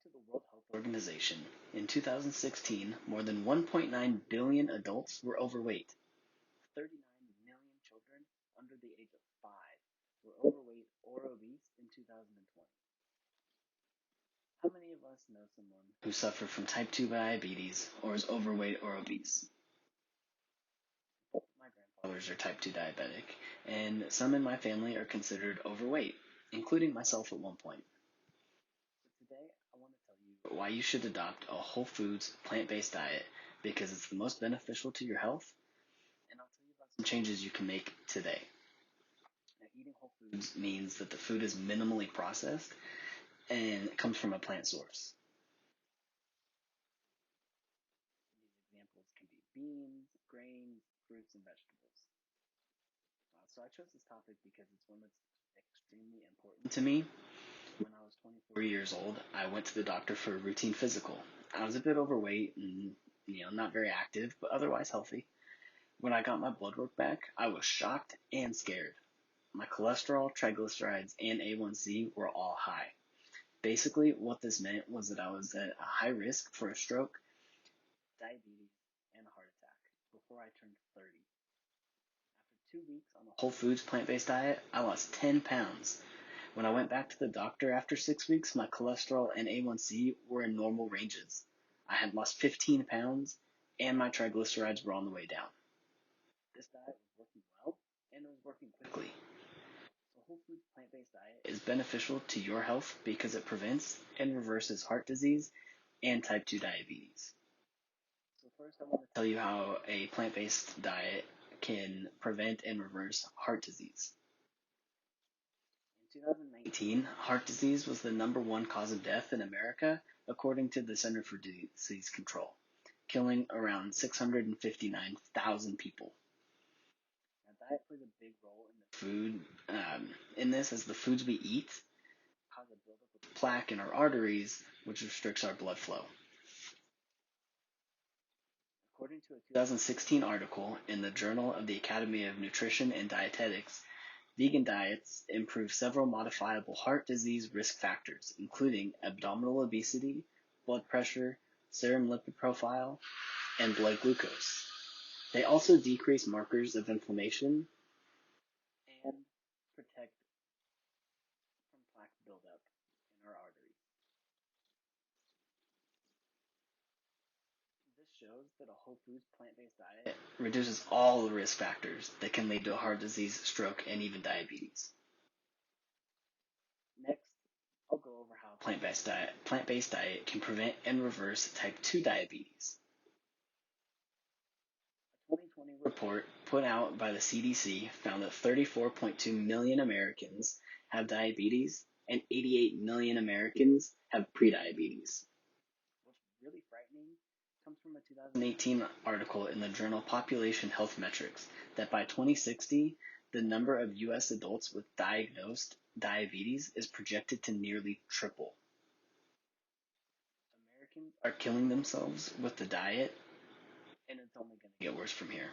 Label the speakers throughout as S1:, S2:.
S1: to the World Health Organization, in 2016, more than 1.9 billion adults were overweight. 39 million children under the age of 5 were overweight or obese in 2020. How many of us know someone who suffered from type 2 diabetes or is overweight or obese? Both my grandfathers are type 2 diabetic, and some in my family are considered overweight, including myself at one point. So today, I want to tell you why you should adopt a whole foods, plant-based diet because it's the most beneficial to your health, and I'll tell you about some changes you can make today. Now, eating whole foods means that the food is minimally processed and it comes from a plant source. These examples can be beans, grains, fruits, and vegetables. So I chose this topic because it's one that's extremely important to me. When I was 24 years old, I went to the doctor for a routine physical. I was a bit overweight and not very active, but otherwise healthy. When I got my blood work back, I was shocked and scared. My cholesterol, triglycerides, and A1C were all high. Basically, what this meant was that I was at a high risk for a stroke, diabetes, and a heart attack before I turned 30. After 2 weeks on a whole foods plant-based diet, I lost 10 pounds. When I went back to the doctor after 6 weeks, my cholesterol and A1C were in normal ranges. I had lost 15 pounds, and my triglycerides were on the way down. This diet was working well, and it was working quickly. So whole foods plant-based diet is beneficial to your health because it prevents and reverses heart disease and type 2 diabetes. So first I want to tell you how a plant-based diet can prevent and reverse heart disease. In 2019, heart disease was the #1 cause of death in America, according to the Center for Disease Control, killing around 659,000 people. Now, diet plays a big role in the food, in this, as the foods we eat cause a buildup of plaque in our arteries, which restricts our blood flow. According to a 2016 article in the Journal of the Academy of Nutrition and Dietetics, vegan diets improve several modifiable heart disease risk factors, including abdominal obesity, blood pressure, serum lipid profile, and blood glucose. They also decrease markers of inflammation and protect from plaque buildup in our arteries. This shows that a whole foods plant-based diet reduces all the risk factors that can lead to heart disease, stroke, and even diabetes. Next, I'll go over how a plant-based diet can prevent and reverse type 2 diabetes. A 2020 report put out by the CDC found that 34.2 million Americans have diabetes and 88 million Americans have prediabetes. What's really frightening comes from a 2018 article in the journal Population Health Metrics that by 2060, the number of U.S. adults with diagnosed diabetes is projected to nearly triple. Americans are killing themselves with the diet, and it's only going to get worse from here.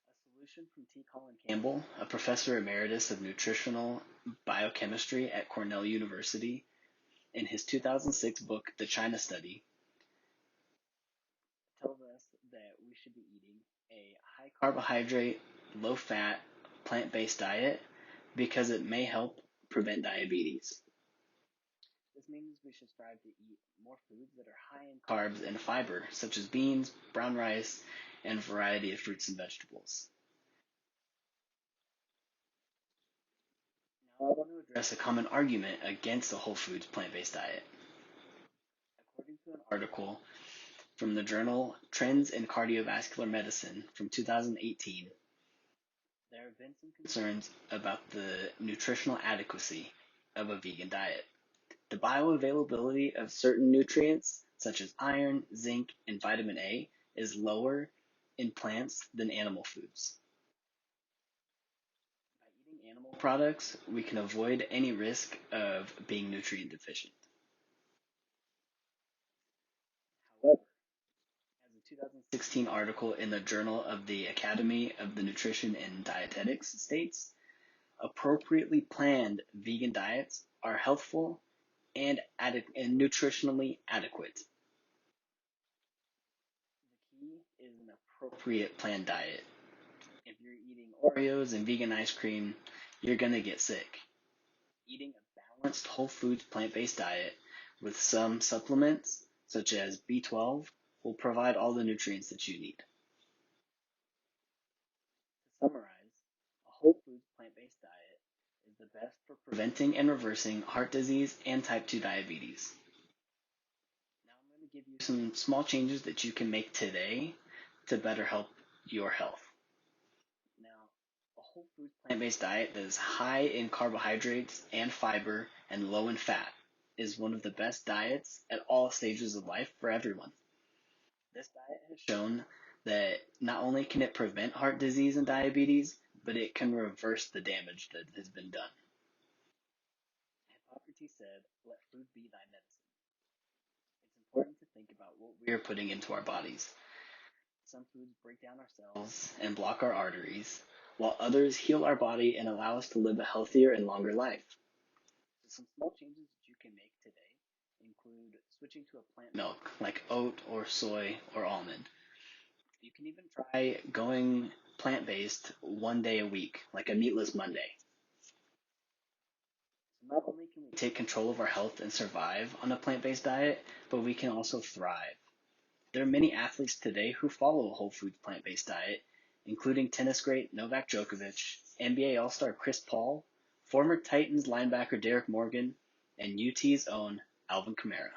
S1: A solution from T. Colin Campbell, a professor emeritus of nutritional biochemistry at Cornell University, in his 2006 book, The China Study, tells us that we should be eating a high carbohydrate, low fat, plant-based diet because it may help prevent diabetes. This means we should strive to eat more foods that are high in carbs and fiber, such as beans, brown rice, and a variety of fruits and vegetables. Now I want to address a common argument against a whole foods plant-based diet. According to an article from the journal Trends in Cardiovascular Medicine from 2018, there have been some concerns about the nutritional adequacy of a vegan diet. The bioavailability of certain nutrients, such as iron, zinc, and vitamin A, is lower in plants than animal foods. By eating animal products, we can avoid any risk of being nutrient deficient. However, as a 2016 article in the Journal of the Academy of the Nutrition and Dietetics states, appropriately planned vegan diets are healthful and nutritionally adequate. The key is an appropriate planned diet. If you're eating Oreos and vegan ice cream, you're going to get sick. Eating a balanced whole foods plant-based diet with some supplements, such as B12, will provide all the nutrients that you need. To summarize, a whole foods plant-based diet is the best for preventing and reversing heart disease and type 2 diabetes. Now I'm going to give you some small changes that you can make today to better help your health. Now, a whole foods plant-based diet that is high in carbohydrates and fiber and low in fat is one of the best diets at all stages of life for everyone. This diet has shown that not only can it prevent heart disease and diabetes, but it can reverse the damage that has been done. Hippocrates said, "Let food be thy medicine." It's important to think about what we are putting into our bodies. Some foods break down our cells and block our arteries, while others heal our body and allow us to live a healthier and longer life. So some small changes that you can make today include switching to a plant milk like oat or soy or almond. You can even try going plant-based one day a week, like a meatless Monday. So not only can we take control of our health and survive on a plant-based diet, but we can also thrive. There are many athletes today who follow a whole foods plant-based diet, including tennis great Novak Djokovic, NBA All-Star Chris Paul, former Titans linebacker Derek Morgan, and UT's own Alvin Kamara.